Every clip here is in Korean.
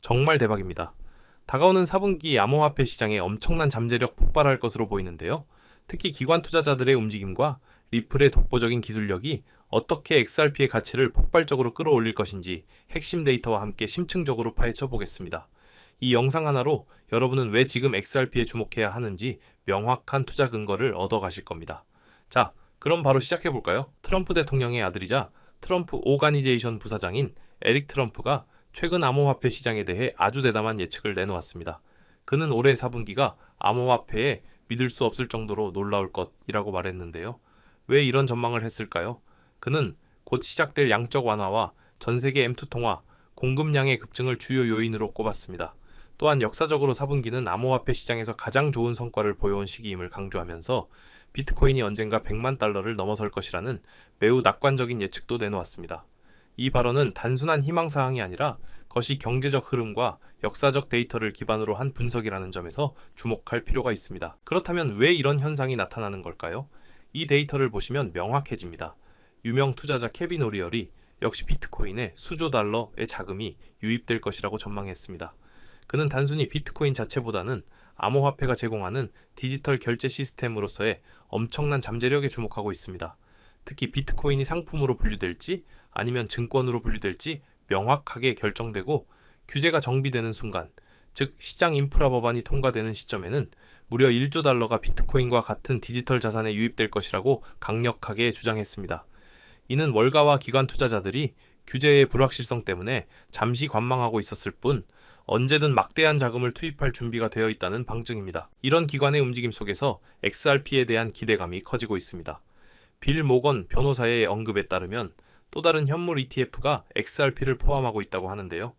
정말 대박입니다. 다가오는 4분기 암호화폐 시장에 엄청난 잠재력 폭발할 것으로 보이는데요. 특히 기관 투자자들의 움직임과 리플의 독보적인 기술력이 어떻게 XRP의 가치를 폭발적으로 끌어올릴 것인지 핵심 데이터와 함께 심층적으로 파헤쳐 보겠습니다. 이 영상 하나로 여러분은 왜 지금 XRP에 주목해야 하는지 명확한 투자 근거를 얻어 가실 겁니다. 자, 그럼 바로 시작해 볼까요? 트럼프 대통령의 아들이자 트럼프 오가니제이션 부사장인 에릭 트럼프가 최근 암호화폐 시장에 대해 아주 대담한 예측을 내놓았습니다. 그는 올해 4분기가 암호화폐에 믿을 수 없을 정도로 놀라울 것이라고 말했는데요. 왜 이런 전망을 했을까요? 그는 곧 시작될 양적 완화와 전 세계 M2 통화, 공급량의 급증을 주요 요인으로 꼽았습니다. 또한 역사적으로 4분기는 암호화폐 시장에서 가장 좋은 성과를 보여온 시기임을 강조하면서 비트코인이 언젠가 100만 달러를 넘어설 것이라는 매우 낙관적인 예측도 내놓았습니다. 이 발언은 단순한 희망사항이 아니라 것이 경제적 흐름과 역사적 데이터를 기반으로 한 분석이라는 점에서 주목할 필요가 있습니다. 그렇다면 왜 이런 현상이 나타나는 걸까요? 이 데이터를 보시면 명확해집니다. 유명 투자자 케빈 오리얼이 역시 비트코인에 수조 달러의 자금이 유입될 것이라고 전망했습니다. 그는 단순히 비트코인 자체보다는 암호화폐가 제공하는 디지털 결제 시스템으로서의 엄청난 잠재력에 주목하고 있습니다. 특히 비트코인이 상품으로 분류될지 아니면 증권으로 분류될지 명확하게 결정되고 규제가 정비되는 순간, 즉 시장 인프라 법안이 통과되는 시점에는 무려 1조 달러가 비트코인과 같은 디지털 자산에 유입될 것이라고 강력하게 주장했습니다. 이는 월가와 기관 투자자들이 규제의 불확실성 때문에 잠시 관망하고 있었을 뿐 언제든 막대한 자금을 투입할 준비가 되어 있다는 방증입니다. 이런 기관의 움직임 속에서 XRP에 대한 기대감이 커지고 있습니다. 빌 모건 변호사의 언급에 따르면 또 다른 현물 ETF가 XRP를 포함하고 있다고 하는데요.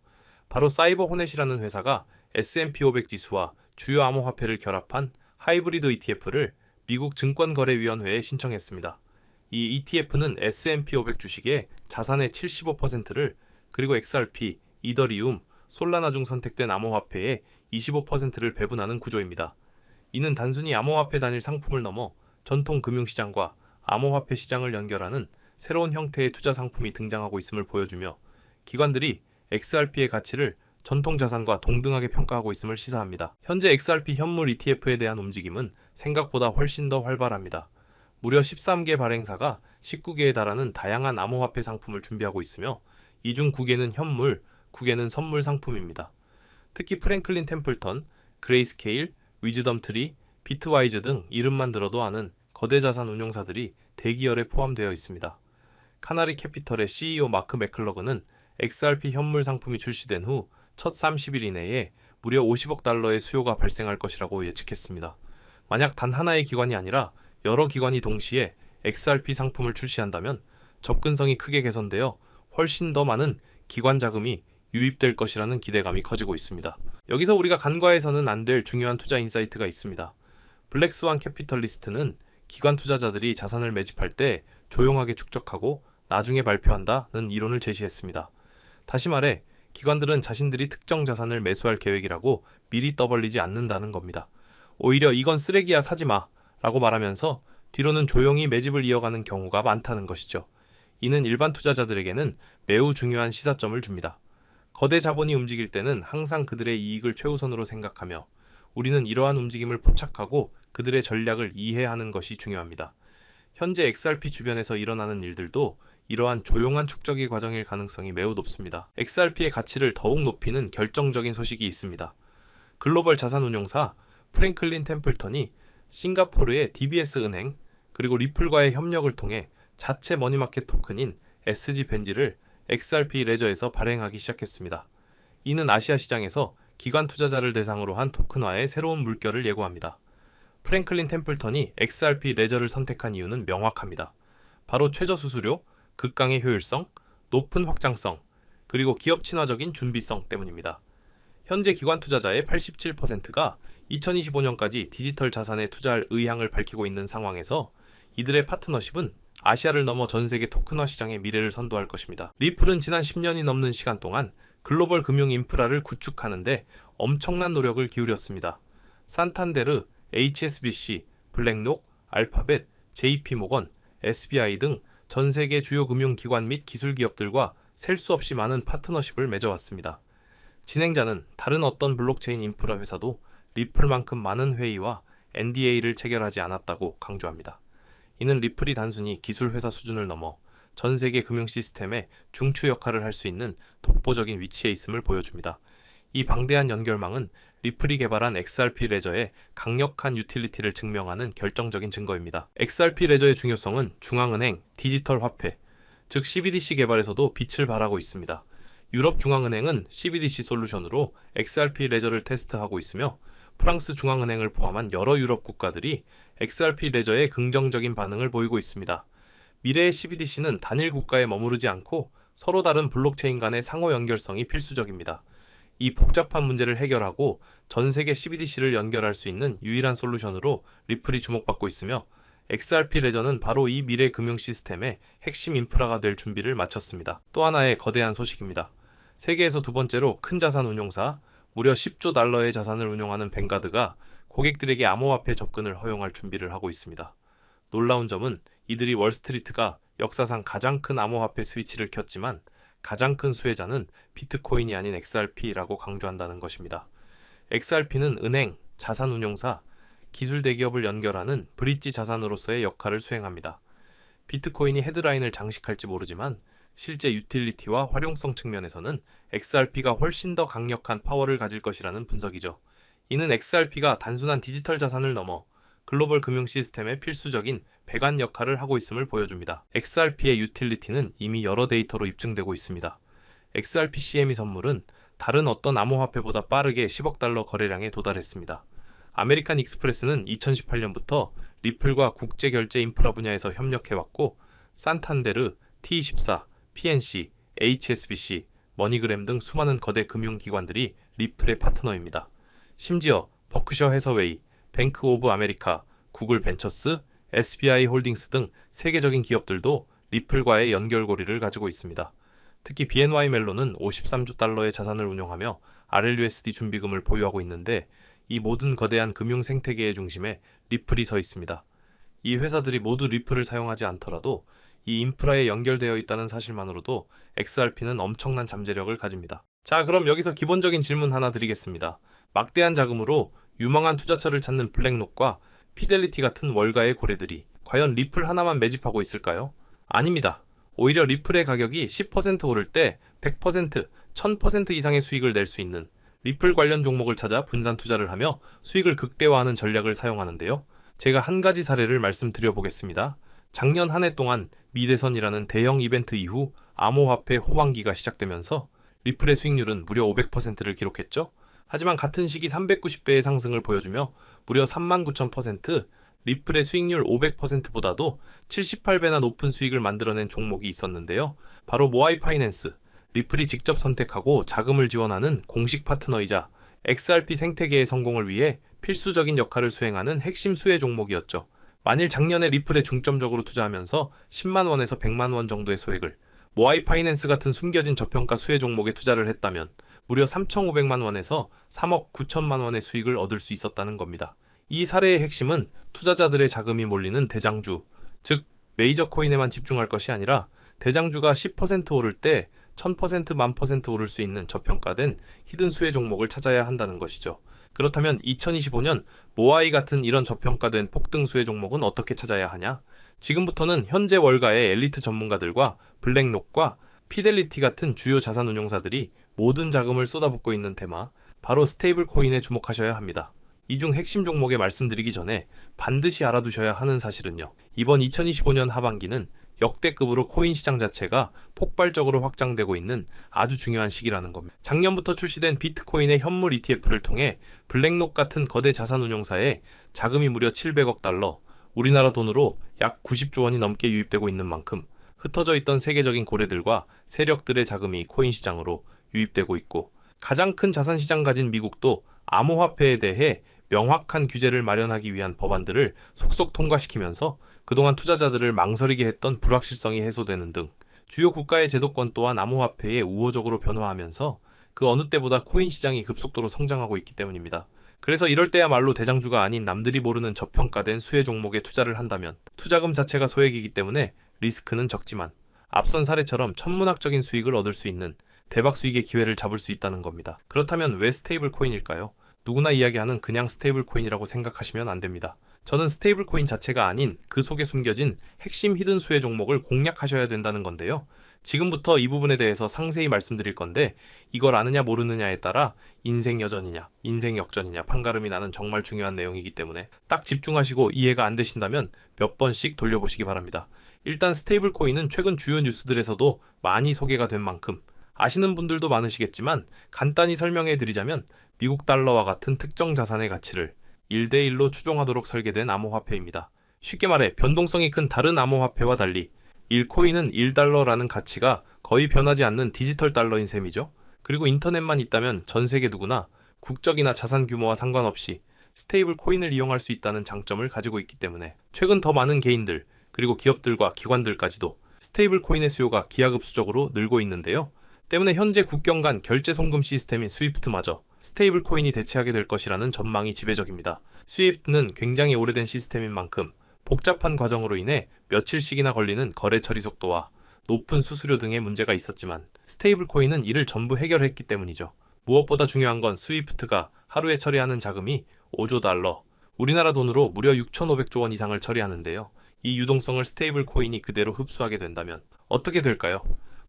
바로 사이버 호넷이라는 회사가 S&P 500 지수와 주요 암호화폐를 결합한 하이브리드 ETF를 미국 증권거래위원회에 신청했습니다. 이 ETF는 S&P 500 주식의 자산의 75%를 그리고 XRP, 이더리움, 솔라나 중 선택된 암호화폐의 25%를 배분하는 구조입니다. 이는 단순히 암호화폐 단일 상품을 넘어 전통 금융시장과 암호화폐 시장을 연결하는 새로운 형태의 투자 상품이 등장하고 있음을 보여주며 기관들이 XRP의 가치를 전통 자산과 동등하게 평가하고 있음을 시사합니다. 현재 XRP 현물 ETF에 대한 움직임은 생각보다 훨씬 더 활발합니다. 무려 13개 발행사가 19개에 달하는 다양한 암호화폐 상품을 준비하고 있으며 이 중 9개는 현물, 9개는 선물 상품입니다. 특히 프랭클린 템플턴, 그레이스케일, 위즈덤 트리, 비트와이즈 등 이름만 들어도 아는 거대 자산 운용사들이 대기열에 포함되어 있습니다. 카나리 캐피털의 CEO 마크 맥클러그는 XRP 현물 상품이 출시된 후 첫 30일 이내에 무려 50억 달러의 수요가 발생할 것이라고 예측했습니다. 만약 단 하나의 기관이 아니라 여러 기관이 동시에 XRP 상품을 출시한다면 접근성이 크게 개선되어 훨씬 더 많은 기관 자금이 유입될 것이라는 기대감이 커지고 있습니다. 여기서 우리가 간과해서는 안 될 중요한 투자 인사이트가 있습니다. 블랙스완 캐피털리스트는 기관 투자자들이 자산을 매집할 때 조용하게 축적하고 나중에 발표한다는 이론을 제시했습니다. 다시 말해 기관들은 자신들이 특정 자산을 매수할 계획이라고 미리 떠벌리지 않는다는 겁니다. 오히려 이건 쓰레기야 사지마 라고 말하면서 뒤로는 조용히 매집을 이어가는 경우가 많다는 것이죠. 이는 일반 투자자들에게는 매우 중요한 시사점을 줍니다. 거대 자본이 움직일 때는 항상 그들의 이익을 최우선으로 생각하며 우리는 이러한 움직임을 포착하고 그들의 전략을 이해하는 것이 중요합니다. 현재 XRP 주변에서 일어나는 일들도 이러한 조용한 축적의 과정일 가능성이 매우 높습니다. XRP의 가치를 더욱 높이는 결정적인 소식이 있습니다. 글로벌 자산운용사 프랭클린 템플턴이 싱가포르의 DBS 은행 그리고 리플과의 협력을 통해 자체 머니마켓 토큰인 SG 벤지를 XRP 레저에서 발행하기 시작했습니다. 이는 아시아 시장에서 기관 투자자를 대상으로 한 토큰화의 새로운 물결을 예고합니다. 프랭클린 템플턴이 XRP 레저를 선택한 이유는 명확합니다. 바로 최저 수수료, 극강의 효율성, 높은 확장성, 그리고 기업 친화적인 준비성 때문입니다. 현재 기관 투자자의 87%가 2025년까지 디지털 자산에 투자할 의향을 밝히고 있는 상황에서 이들의 파트너십은 아시아를 넘어 전 세계 토큰화 시장의 미래를 선도할 것입니다. 리플은 지난 10년이 넘는 시간 동안 글로벌 금융 인프라를 구축하는 데 엄청난 노력을 기울였습니다. 산탄데르, HSBC, 블랙록, 알파벳, JP모건, SBI 등 전 세계 주요 금융기관 및 기술 기업들과 셀 수 없이 많은 파트너십을 맺어왔습니다. 진행자는 다른 어떤 블록체인 인프라 회사도 리플만큼 많은 회의와 NDA를 체결하지 않았다고 강조합니다. 이는 리플이 단순히 기술 회사 수준을 넘어 전 세계 금융 시스템의 중추 역할을 할 수 있는 독보적인 위치에 있음을 보여줍니다. 이 방대한 연결망은 리플이 개발한 XRP 레저의 강력한 유틸리티를 증명하는 결정적인 증거입니다. XRP 레저의 중요성은 중앙은행, 디지털 화폐, 즉 CBDC 개발에서도 빛을 발하고 있습니다. 유럽 중앙은행은 CBDC 솔루션으로 XRP 레저를 테스트하고 있으며 프랑스 중앙은행을 포함한 여러 유럽 국가들이 XRP 레저에 긍정적인 반응을 보이고 있습니다. 미래의 CBDC는 단일 국가에 머무르지 않고 서로 다른 블록체인 간의 상호 연결성이 필수적입니다. 이 복잡한 문제를 해결하고 전 세계 CBDC를 연결할 수 있는 유일한 솔루션으로 리플이 주목받고 있으며 XRP 레저는 바로 이 미래 금융 시스템의 핵심 인프라가 될 준비를 마쳤습니다. 또 하나의 거대한 소식입니다. 세계에서 두 번째로 큰 자산 운용사, 무려 10조 달러의 자산을 운용하는 뱅가드가 고객들에게 암호화폐 접근을 허용할 준비를 하고 있습니다. 놀라운 점은 이들이 월스트리트가 역사상 가장 큰 암호화폐 스위치를 켰지만 가장 큰 수혜자는 비트코인이 아닌 XRP라고 강조한다는 것입니다. XRP는 은행, 자산운용사, 기술 대기업을 연결하는 브릿지 자산으로서의 역할을 수행합니다. 비트코인이 헤드라인을 장식할지 모르지만 실제 유틸리티와 활용성 측면에서는 XRP가 훨씬 더 강력한 파워를 가질 것이라는 분석이죠. 이는 XRP가 단순한 디지털 자산을 넘어 글로벌 금융 시스템의 필수적인 배관 역할을 하고 있음을 보여줍니다. XRP의 유틸리티는 이미 여러 데이터로 입증되고 있습니다. XRP CME 선물은 다른 어떤 암호화폐보다 빠르게 10억 달러 거래량에 도달했습니다. 아메리칸 익스프레스는 2018년부터 리플과 국제 결제 인프라 분야에서 협력해왔고 산탄데르, T24, PNC, HSBC, 머니그램 등 수많은 거대 금융기관들이 리플의 파트너입니다. 심지어 버크셔 해서웨이, 뱅크 오브 아메리카, 구글 벤처스, SBI 홀딩스 등 세계적인 기업들도 리플과의 연결고리를 가지고 있습니다. 특히 BNY 멜론은 53조 달러의 자산을 운용하며 RLUSD 준비금을 보유하고 있는데 이 모든 거대한 금융 생태계의 중심에 리플이 서 있습니다. 이 회사들이 모두 리플을 사용하지 않더라도 이 인프라에 연결되어 있다는 사실만으로도 XRP는 엄청난 잠재력을 가집니다. 자, 그럼 여기서 기본적인 질문 하나 드리겠습니다. 막대한 자금으로 유망한 투자처를 찾는 블랙록과 피델리티 같은 월가의 고래들이 과연 리플 하나만 매집하고 있을까요? 아닙니다. 오히려 리플의 가격이 10% 오를 때 100%, 1000% 이상의 수익을 낼 수 있는 리플 관련 종목을 찾아 분산 투자를 하며 수익을 극대화하는 전략을 사용하는데요. 제가 한 가지 사례를 말씀드려 보겠습니다. 작년 한 해 동안 미대선이라는 대형 이벤트 이후 암호화폐 호황기가 시작되면서 리플의 수익률은 무려 500%를 기록했죠. 하지만 같은 시기 390배의 상승을 보여주며 무려 39,000%, 리플의 수익률 500%보다도 78배나 높은 수익을 만들어낸 종목이 있었는데요. 바로 모아이 파이낸스, 리플이 직접 선택하고 자금을 지원하는 공식 파트너이자 XRP 생태계의 성공을 위해 필수적인 역할을 수행하는 핵심 수혜 종목이었죠. 만일 작년에 리플에 중점적으로 투자하면서 10만 원에서 100만 원 정도의 소액을 모아이 파이낸스 같은 숨겨진 저평가 수혜 종목에 투자를 했다면 무려 3,500만 원에서 3억 9천만 원의 수익을 얻을 수 있었다는 겁니다. 이 사례의 핵심은 투자자들의 자금이 몰리는 대장주, 즉 메이저 코인에만 집중할 것이 아니라 대장주가 10% 오를 때 1000%, 10,000% 오를 수 있는 저평가된 히든 수혜 종목을 찾아야 한다는 것이죠. 그렇다면 2025년 모아이 같은 이런 저평가된 폭등 수혜 종목은 어떻게 찾아야 하냐? 지금부터는 현재 월가의 엘리트 전문가들과 블랙록과 피델리티 같은 주요 자산 운용사들이 모든 자금을 쏟아붓고 있는 테마, 바로 스테이블 코인에 주목하셔야 합니다. 이 중 핵심 종목에 말씀드리기 전에 반드시 알아두셔야 하는 사실은요. 이번 2025년 하반기는 역대급으로 코인 시장 자체가 폭발적으로 확장되고 있는 아주 중요한 시기라는 겁니다. 작년부터 출시된 비트코인의 현물 ETF를 통해 블랙록 같은 거대 자산 운용사에 자금이 무려 700억 달러, 우리나라 돈으로 약 90조 원이 넘게 유입되고 있는 만큼 흩어져 있던 세계적인 고래들과 세력들의 자금이 코인 시장으로 유입되고 있고, 가장 큰 자산 시장 가진 미국도 암호화폐에 대해 명확한 규제를 마련하기 위한 법안들을 속속 통과시키면서 그동안 투자자들을 망설이게 했던 불확실성이 해소되는 등 주요 국가의 제도권 또한 암호화폐에 우호적으로 변화하면서 그 어느 때보다 코인 시장이 급속도로 성장하고 있기 때문입니다. 그래서 이럴 때야말로 대장주가 아닌 남들이 모르는 저평가된 수혜 종목에 투자를 한다면 투자금 자체가 소액이기 때문에 리스크는 적지만 앞선 사례처럼 천문학적인 수익을 얻을 수 있는 대박 수익의 기회를 잡을 수 있다는 겁니다. 그렇다면 왜 스테이블 코인일까요? 누구나 이야기하는 그냥 스테이블 코인이라고 생각하시면 안 됩니다. 저는 스테이블 코인 자체가 아닌 그 속에 숨겨진 핵심 히든 수혜 종목을 공략하셔야 된다는 건데요. 지금부터 이 부분에 대해서 상세히 말씀드릴 건데 이걸 아느냐 모르느냐에 따라 인생 여전이냐 인생 역전이냐 판가름이 나는 정말 중요한 내용이기 때문에 딱 집중하시고 이해가 안 되신다면 몇 번씩 돌려보시기 바랍니다. 일단 스테이블 코인은 최근 주요 뉴스들에서도 많이 소개가 된 만큼 아시는 분들도 많으시겠지만 간단히 설명해 드리자면 미국 달러와 같은 특정 자산의 가치를 1대1로 추종하도록 설계된 암호화폐입니다. 쉽게 말해 변동성이 큰 다른 암호화폐와 달리 1코인은 1달러라는 가치가 거의 변하지 않는 디지털 달러인 셈이죠. 그리고 인터넷만 있다면 전 세계 누구나 국적이나 자산 규모와 상관없이 스테이블 코인을 이용할 수 있다는 장점을 가지고 있기 때문에 최근 더 많은 개인들 그리고 기업들과 기관들까지도 스테이블 코인의 수요가 기하급수적으로 늘고 있는데요. 때문에 현재 국경 간 결제 송금 시스템인 스위프트마저 스테이블 코인이 대체하게 될 것이라는 전망이 지배적입니다. 스위프트는 굉장히 오래된 시스템인 만큼 복잡한 과정으로 인해 며칠씩이나 걸리는 거래 처리 속도와 높은 수수료 등의 문제가 있었지만 스테이블 코인은 이를 전부 해결했기 때문이죠. 무엇보다 중요한 건 스위프트가 하루에 처리하는 자금이 5조 달러, 우리나라 돈으로 무려 6,500조 원 이상을 처리하는데요. 이 유동성을 스테이블 코인이 그대로 흡수하게 된다면 어떻게 될까요?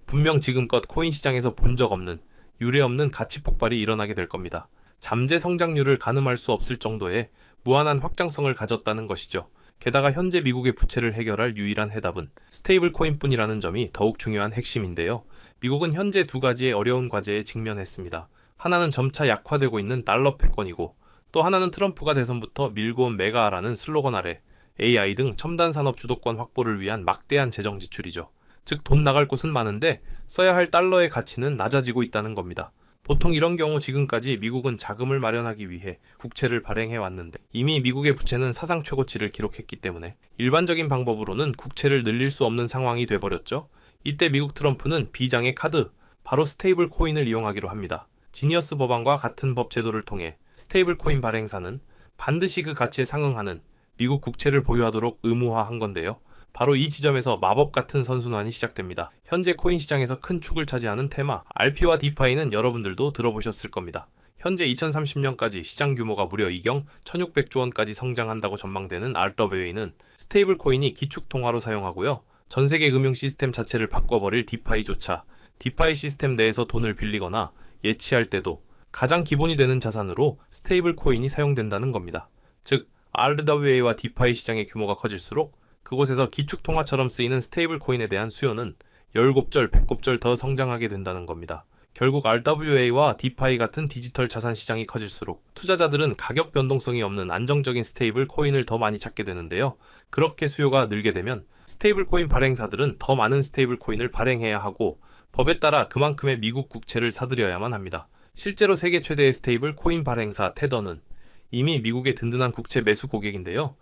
분명 지금껏 코인 시장에서 본 적 없는 유례없는 가치 폭발이 일어나게 될 겁니다. 잠재 성장률을 가늠할 수 없을 정도의 무한한 확장성을 가졌다는 것이죠. 게다가 현재 미국의 부채를 해결할 유일한 해답은 스테이블 코인뿐이라는 점이 더욱 중요한 핵심인데요. 미국은 현재 두 가지의 어려운 과제에 직면했습니다. 하나는 점차 약화되고 있는 달러 패권이고 또 하나는 트럼프가 대선부터 밀고 온 메가라는 슬로건 아래 AI 등 첨단 산업 주도권 확보를 위한 막대한 재정 지출이죠. 즉 돈 나갈 곳은 많은데 써야 할 달러의 가치는 낮아지고 있다는 겁니다. 보통 이런 경우 지금까지 미국은 자금을 마련하기 위해 국채를 발행해 왔는데 이미 미국의 부채는 사상 최고치를 기록했기 때문에 일반적인 방법으로는 국채를 늘릴 수 없는 상황이 돼버렸죠. 이때 미국 트럼프는 비장의 카드, 바로 스테이블 코인을 이용하기로 합니다. 지니어스 법안과 같은 법 제도를 통해 스테이블 코인 발행사는 반드시 그 가치에 상응하는 미국 국채를 보유하도록 의무화한 건데요. 바로 이 지점에서 마법 같은 선순환이 시작됩니다. 현재 코인 시장에서 큰 축을 차지하는 테마, RP와 디파이는 여러분들도 들어보셨을 겁니다. 현재 2030년까지 시장 규모가 무려 이경 1600조 원까지 성장한다고 전망되는 RWA는 스테이블 코인이 기축 통화로 사용하고요. 전 세계 금융 시스템 자체를 바꿔버릴 디파이조차 디파이 시스템 내에서 돈을 빌리거나 예치할 때도 가장 기본이 되는 자산으로 스테이블 코인이 사용된다는 겁니다. 즉, RWA와 디파이 시장의 규모가 커질수록 그곳에서 기축통화처럼 쓰이는 스테이블 코인에 대한 수요는 10곱절, 100곱절 더 성장하게 된다는 겁니다. 결국 RWA와 디파이 같은 디지털 자산 시장이 커질수록 투자자들은 가격 변동성이 없는 안정적인 스테이블 코인을 더 많이 찾게 되는데요. 그렇게 수요가 늘게 되면 스테이블 코인 발행사들은 더 많은 스테이블 코인을 발행해야 하고 법에 따라 그만큼의 미국 국채를 사들여야만 합니다. 실제로 세계 최대의 스테이블 코인 발행사 테더는 이미 미국의 든든한 국채 매수 고객인데요.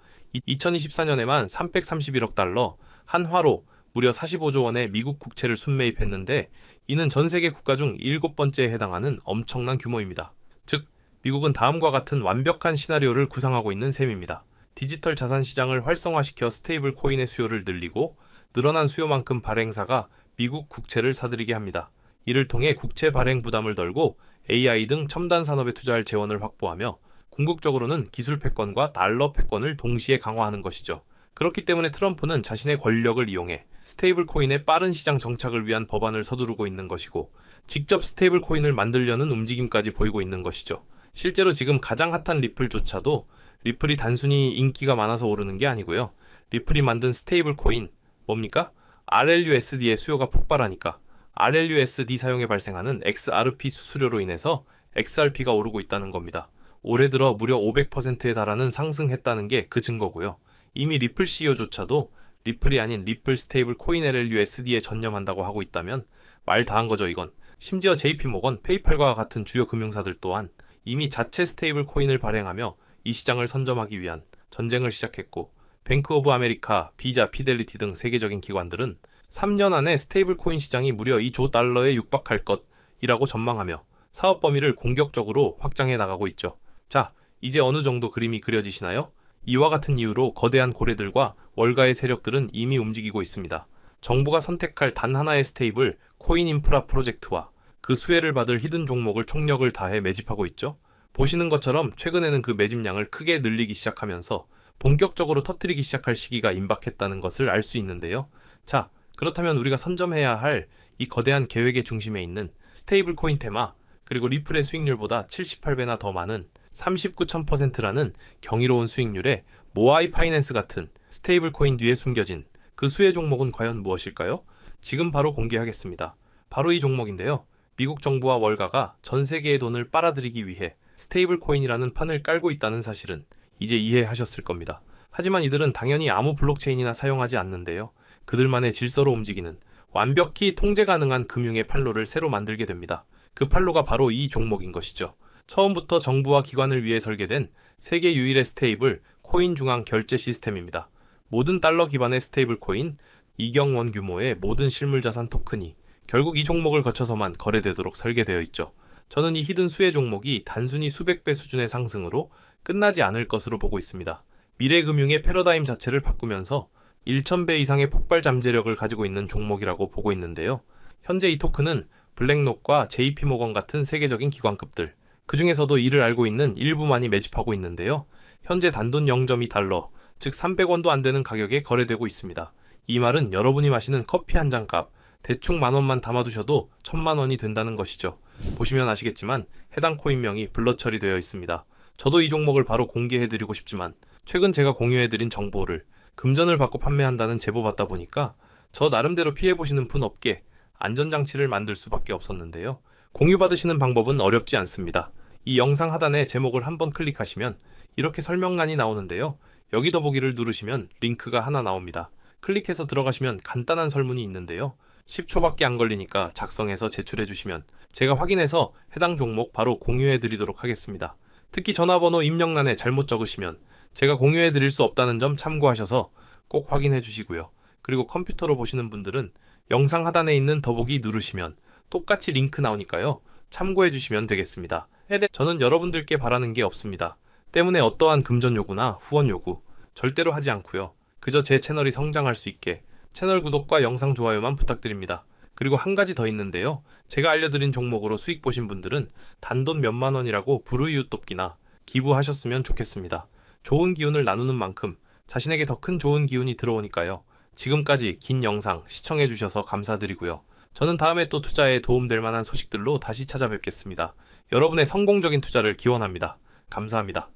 2024년에만 331억 달러, 한화로 무려 45조 원의 미국 국채를 순매입했는데 이는 전 세계 국가 중 7번째에 해당하는 엄청난 규모입니다. 즉, 미국은 다음과 같은 완벽한 시나리오를 구상하고 있는 셈입니다. 디지털 자산 시장을 활성화시켜 스테이블 코인의 수요를 늘리고 늘어난 수요만큼 발행사가 미국 국채를 사들이게 합니다. 이를 통해 국채 발행 부담을 덜고 AI 등 첨단 산업에 투자할 재원을 확보하며 궁극적으로는 기술 패권과 달러 패권을 동시에 강화하는 것이죠. 그렇기 때문에 트럼프는 자신의 권력을 이용해 스테이블 코인의 빠른 시장 정착을 위한 법안을 서두르고 있는 것이고 직접 스테이블 코인을 만들려는 움직임까지 보이고 있는 것이죠. 실제로 지금 가장 핫한 리플조차도 리플이 단순히 인기가 많아서 오르는 게 아니고요. 리플이 만든 스테이블 코인, 뭡니까? RLUSD의 수요가 폭발하니까 RLUSD 사용에 발생하는 XRP 수수료로 인해서 XRP가 오르고 있다는 겁니다. 올해 들어 무려 500%에 달하는 상승했다는 게 그 증거고요. 이미 리플 CEO조차도 리플이 아닌 리플 스테이블 코인 LLUSD에 전념한다고 하고 있다면 말 다 한 거죠, 이건. 심지어 JP모건, 페이팔과 같은 주요 금융사들 또한 이미 자체 스테이블 코인을 발행하며 이 시장을 선점하기 위한 전쟁을 시작했고 뱅크 오브 아메리카, 비자, 피델리티 등 세계적인 기관들은 3년 안에 스테이블 코인 시장이 무려 2조 달러에 육박할 것이라고 전망하며 사업 범위를 공격적으로 확장해 나가고 있죠. 자, 이제 어느 정도 그림이 그려지시나요? 이와 같은 이유로 거대한 고래들과 월가의 세력들은 이미 움직이고 있습니다. 정부가 선택할 단 하나의 스테이블 코인 인프라 프로젝트와 그 수혜를 받을 히든 종목을 총력을 다해 매집하고 있죠. 보시는 것처럼 최근에는 그 매집량을 크게 늘리기 시작하면서 본격적으로 터뜨리기 시작할 시기가 임박했다는 것을 알 수 있는데요. 자, 그렇다면 우리가 선점해야 할 이 거대한 계획의 중심에 있는 스테이블 코인 테마, 그리고 리플의 수익률보다 78배나 더 많은 39,000%라는 경이로운 수익률의 모아이 파이낸스 같은 스테이블 코인 뒤에 숨겨진 그 수혜 종목은 과연 무엇일까요? 지금 바로 공개하겠습니다. 바로 이 종목인데요. 미국 정부와 월가가 전 세계의 돈을 빨아들이기 위해 스테이블 코인이라는 판을 깔고 있다는 사실은 이제 이해하셨을 겁니다. 하지만 이들은 당연히 아무 블록체인이나 사용하지 않는데요. 그들만의 질서로 움직이는 완벽히 통제 가능한 금융의 판로를 새로 만들게 됩니다. 그 판로가 바로 이 종목인 것이죠. 처음부터 정부와 기관을 위해 설계된 세계 유일의 스테이블 코인 중앙 결제 시스템입니다. 모든 달러 기반의 스테이블 코인, 이경원 규모의 모든 실물자산 토큰이 결국 이 종목을 거쳐서만 거래되도록 설계되어 있죠. 저는 이 히든 수혜 종목이 단순히 수백 배 수준의 상승으로 끝나지 않을 것으로 보고 있습니다. 미래 금융의 패러다임 자체를 바꾸면서 1000배 이상의 폭발 잠재력을 가지고 있는 종목이라고 보고 있는데요. 현재 이 토큰은 블랙록과 JP모건 같은 세계적인 기관급들, 그 중에서도 이를 알고 있는 일부만이 매집하고 있는데요. 현재 단돈 0.2달러, 즉 300원도 안 되는 가격에 거래되고 있습니다. 이 말은 여러분이 마시는 커피 한 잔 값, 대충 10,000원만 담아두셔도 10,000,000원이 된다는 것이죠. 보시면 아시겠지만 해당 코인명이 블러 처리되어 있습니다. 저도 이 종목을 바로 공개해드리고 싶지만 최근 제가 공유해드린 정보를 금전을 받고 판매한다는 제보 받다 보니까 저 나름대로 피해보시는 분 없게 안전장치를 만들 수밖에 없었는데요. 공유받으시는 방법은 어렵지 않습니다. 이 영상 하단에 제목을 한번 클릭하시면 이렇게 설명란이 나오는데요. 여기 더보기를 누르시면 링크가 하나 나옵니다. 클릭해서 들어가시면 간단한 설문이 있는데요. 10초밖에 안 걸리니까 작성해서 제출해 주시면 제가 확인해서 해당 종목 바로 공유해 드리도록 하겠습니다. 특히 전화번호 입력란에 잘못 적으시면 제가 공유해 드릴 수 없다는 점 참고하셔서 꼭 확인해 주시고요. 그리고 컴퓨터로 보시는 분들은 영상 하단에 있는 더보기 누르시면 똑같이 링크 나오니까요. 참고해 주시면 되겠습니다. 저는 여러분들께 바라는 게 없습니다. 때문에 어떠한 금전 요구나 후원 요구 절대로 하지 않고요. 그저 제 채널이 성장할 수 있게 채널 구독과 영상 좋아요만 부탁드립니다. 그리고 한 가지 더 있는데요. 제가 알려드린 종목으로 수익 보신 분들은 단돈 몇만 원이라고 불우이웃 돕기나 기부하셨으면 좋겠습니다. 좋은 기운을 나누는 만큼 자신에게 더 큰 좋은 기운이 들어오니까요. 지금까지 긴 영상 시청해주셔서 감사드리고요. 저는 다음에 또 투자에 도움될 만한 소식들로 다시 찾아뵙겠습니다. 여러분의 성공적인 투자를 기원합니다. 감사합니다.